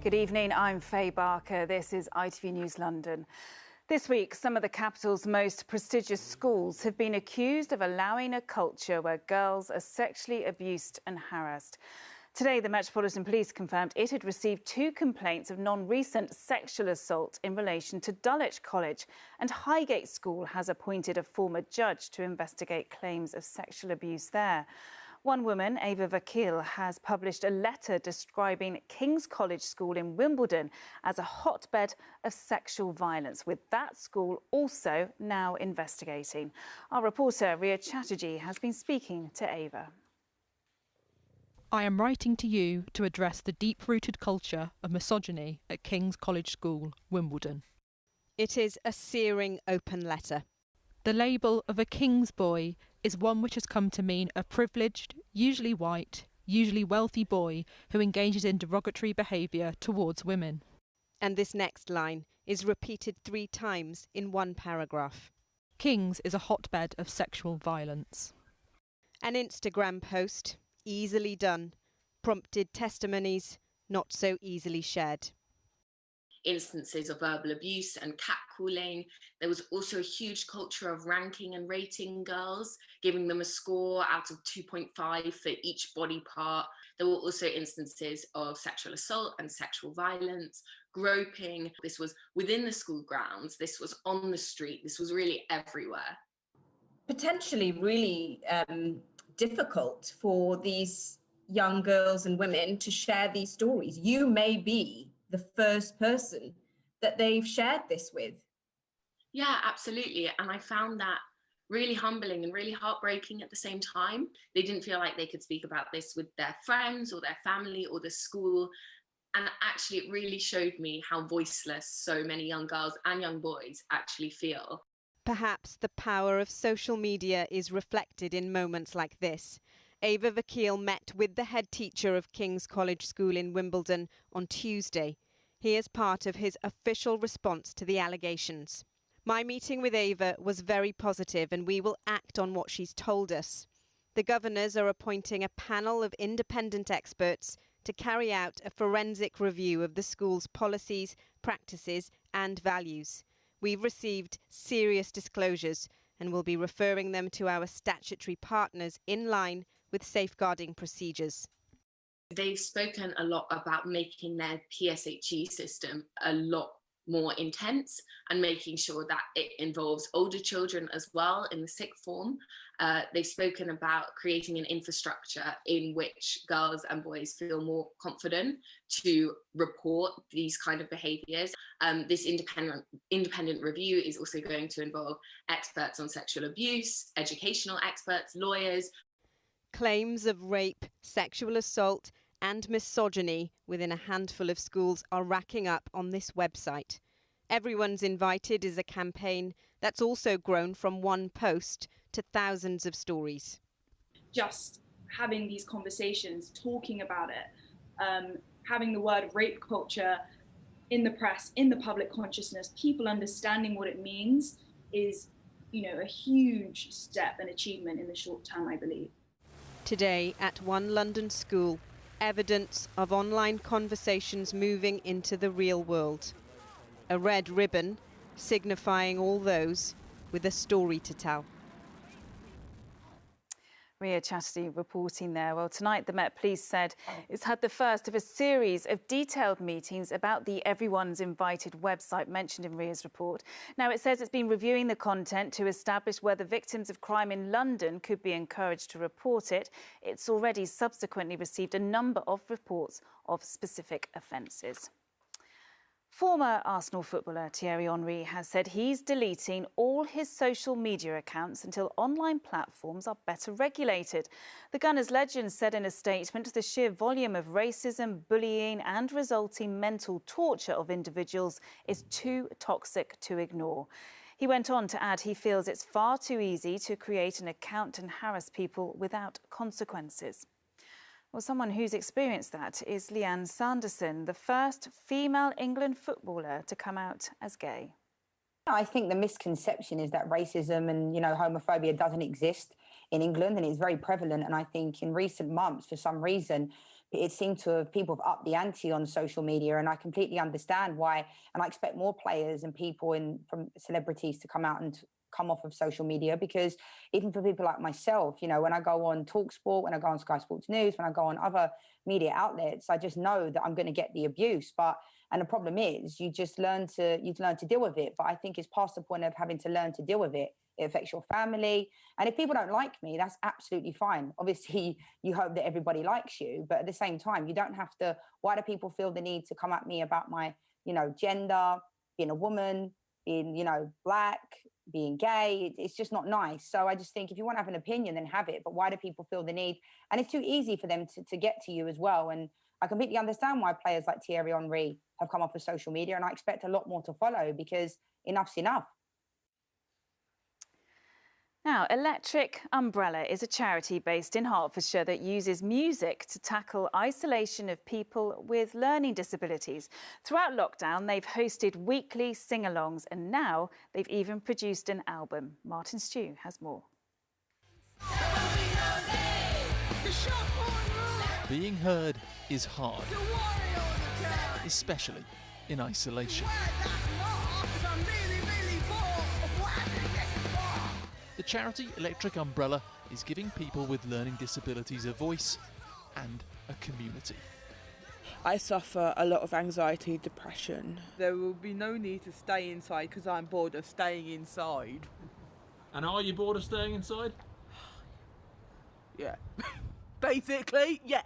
Good evening, I'm Faye Barker. This is ITV News London. This week, some of the capital's most prestigious schools have been accused of allowing a culture where girls are sexually abused and harassed. Today, the Metropolitan Police confirmed it had received 2 complaints of non-recent sexual assault in relation to Dulwich College, and Highgate School has appointed a former judge to investigate claims of sexual abuse there. One woman, Ava Vakil, has published a letter describing King's College School in Wimbledon as a hotbed of sexual violence, with that school also now investigating. Our reporter, Ria Chatterjee, has been speaking to Ava. I am writing to you to address the deep-rooted culture of misogyny at King's College School, Wimbledon. It is a searing open letter. The label of a King's boy is one which has come to mean a privileged, usually white, usually wealthy boy who engages in derogatory behaviour towards women. And this next line is repeated 3 times in one paragraph. King's is a hotbed of sexual violence. An Instagram post, easily done, prompted testimonies not so easily shared. Instances of verbal abuse and catcalling. There was also a huge culture of ranking and rating girls, giving them a score out of 2.5 for each body part. There were also instances of sexual assault and sexual violence, groping. This was within the school grounds, this was on the street, this was really everywhere. Potentially really difficult for these young girls and women to share these stories. You may be the first person that they've shared this with. Yeah, absolutely. And I found that really humbling and really heartbreaking at the same time. They didn't feel like they could speak about this with their friends or their family or the school. And actually, it really showed me how voiceless so many young girls and young boys actually feel. Perhaps the power of social media is reflected in moments like this. Ava Vakil met with the head teacher of King's College School in Wimbledon on Tuesday. He is part of his official response to the allegations. My meeting with Ava was very positive, and we will act on what she's told us. The governors are appointing a panel of independent experts to carry out a forensic review of the school's policies, practices and values. We've received serious disclosures and will be referring them to our statutory partners in line with safeguarding procedures. They've spoken a lot about making their PSHE system a lot more intense and making sure that it involves older children as well in the sixth form. They've spoken about creating an infrastructure in which girls and boys feel more confident to report these kind of behaviours. This independent review is also going to involve experts on sexual abuse, educational experts, lawyers. Claims of rape, sexual assault and misogyny within a handful of schools are racking up on this website. Everyone's Invited is a campaign that's also grown from one post to thousands of stories. Just having these conversations, talking about it, having the word rape culture in the press, in the public consciousness, people understanding what it means is, a huge step and achievement in the short term, I believe. Today at one London school, evidence of online conversations moving into the real world. A red ribbon signifying all those with a story to tell. Ria Chatterjee reporting there. Well, tonight the Met Police said it's had the first of a series of detailed meetings about the Everyone's Invited website mentioned in Ria's report. Now, it says it's been reviewing the content to establish whether victims of crime in London could be encouraged to report it. It's already subsequently received a number of reports of specific offences. Former Arsenal footballer Thierry Henry has said he's deleting all his social media accounts until online platforms are better regulated. The Gunners legend said in a statement the sheer volume of racism, bullying and resulting mental torture of individuals is too toxic to ignore. He went on to add he feels it's far too easy to create an account and harass people without consequences. Well, someone who's experienced that is Leanne Sanderson, the first female England footballer to come out as gay. I think the misconception is that racism and, homophobia doesn't exist in England, and it's very prevalent. And I think in recent months, for some reason, it seemed to have people have upped the ante on social media, and I completely understand why. And I expect more players and people from celebrities to come out and come off of social media, because even for people like myself, you know, when I go on TalkSport, when I go on Sky Sports News, when I go on other media outlets, I just know that I'm going to get the abuse. And the problem is, you learn to deal with it. But I think it's past the point of having to learn to deal with it. It affects your family. And if people don't like me, that's absolutely fine. Obviously, you hope that everybody likes you. But at the same time, you don't have to. Why do people feel the need to come at me about my, you know, gender, being a woman, being, you know, black, being gay? It's just not nice. So I just think if you want to have an opinion, then have it. But why do people feel the need? And it's too easy for them to get to you as well. And I completely understand why players like Thierry Henry have come off of social media. And I expect a lot more to follow, because enough's enough. Now, Electric Umbrella is a charity based in Hertfordshire that uses music to tackle isolation of people with learning disabilities. Throughout lockdown, they've hosted weekly sing-alongs, and now they've even produced an album. Martin Stew has more. Being heard is hard, especially in isolation. The charity Electric Umbrella is giving people with learning disabilities a voice and a community. I suffer a lot of anxiety, depression. There will be no need to stay inside because I'm bored of staying inside. And are you bored of staying inside? Yeah. Basically, yes.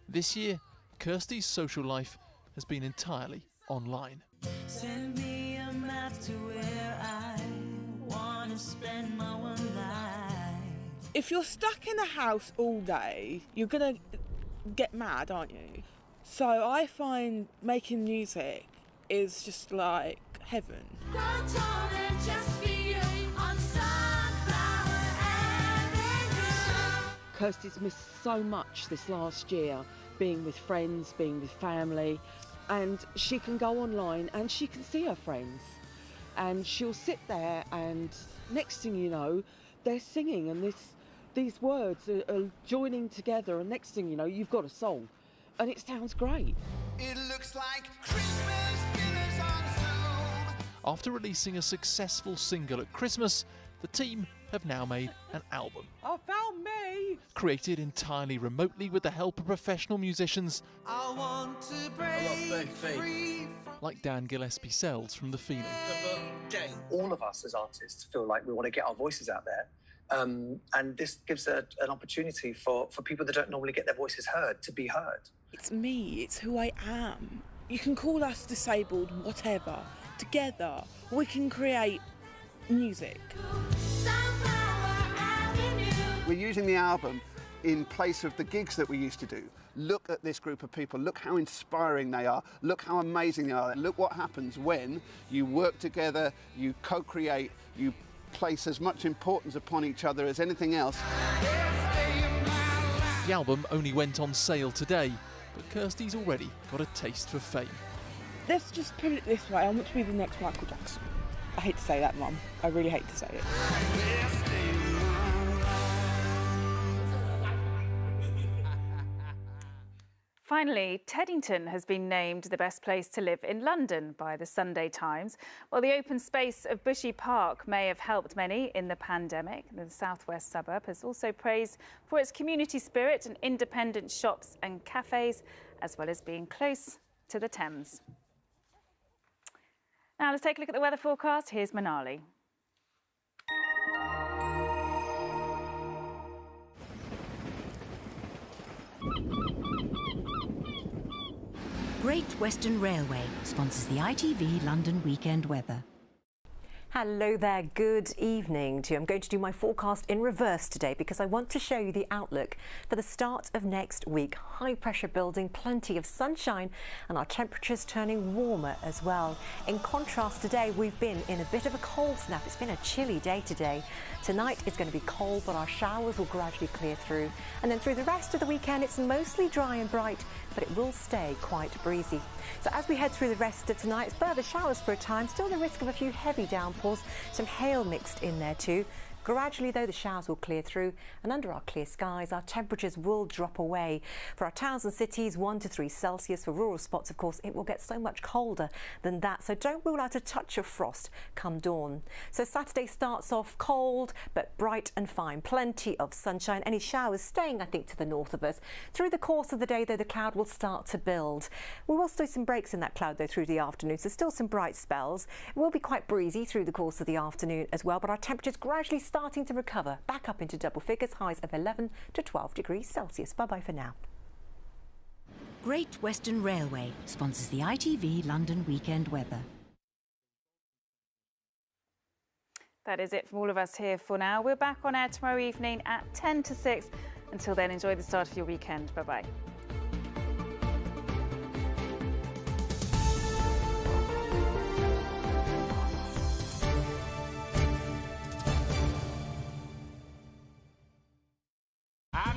This year, Kirsty's social life has been entirely online. Send me a map to where I want to spend my one life. If you're stuck in a house all day, you're going to get mad, aren't you? So I find making music is just like heaven. Kirsty's missed so much this last year, being with friends, being with family, and she can go online and she can see her friends. And she'll sit there and next thing you know, they're singing and these words are joining together, and next thing you know, you've got a song. And it sounds great. It looks like Christmas dinners on Zoom. After releasing a successful single at Christmas, the team have now made an album. I found me! Created entirely remotely with the help of professional musicians I want to break free. like Dan Gillespie-Sells from The Feeling. All of us as artists feel like we want to get our voices out there. And this gives an opportunity for people that don't normally get their voices heard to be heard. It's me, it's who I am. You can call us disabled, whatever. Together, we can create music. We're using the album in place of the gigs that we used to do. Look at this group of people, look how inspiring they are, look how amazing they are. Look what happens when you work together, you co-create, you place as much importance upon each other as anything else. The album only went on sale today, but Kirsty's already got a taste for fame. Let's just put it this way, I want to be the next Michael Jackson. I hate to say that, Mum. I really hate to say it. Finally, Teddington has been named the best place to live in London by the Sunday Times. While the open space of Bushy Park may have helped many in the pandemic, the southwest suburb has also praised for its community spirit and independent shops and cafes, as well as being close to the Thames. Now let's take a look at the weather forecast. Here's Manali. Great Western Railway sponsors the ITV London weekend weather. Hello there, good evening to you. I'm going to do my forecast in reverse today because I want to show you the outlook for the start of next week. High pressure building, plenty of sunshine, and our temperatures turning warmer as well. In contrast, today we've been in a bit of a cold snap. It's been a chilly day today. Tonight it's going to be cold, but our showers will gradually clear through. And then through the rest of the weekend, it's mostly dry and bright, but it will stay quite breezy. So as we head through the rest of tonight, further showers for a time, still the risk of a few heavy downpours, some hail mixed in there too. Gradually, though, the showers will clear through, and under our clear skies, our temperatures will drop away. For our towns and cities, 1 to 3 Celsius. For rural spots, of course, it will get so much colder than that, so don't rule out a touch of frost come dawn. So Saturday starts off cold, but bright and fine. Plenty of sunshine. Any showers staying, I think, to the north of us. Through the course of the day, though, the cloud will start to build. We will see some breaks in that cloud, though, through the afternoon, so still some bright spells. It will be quite breezy through the course of the afternoon as well, but our temperatures gradually starting to recover, back up into double figures, highs of 11 to 12 degrees Celsius. Bye-bye for now. Great Western Railway sponsors the ITV London weekend weather. That is it from all of us here for now. We're back on air tomorrow evening at 10 to 6. Until then, enjoy the start of your weekend. Bye-bye.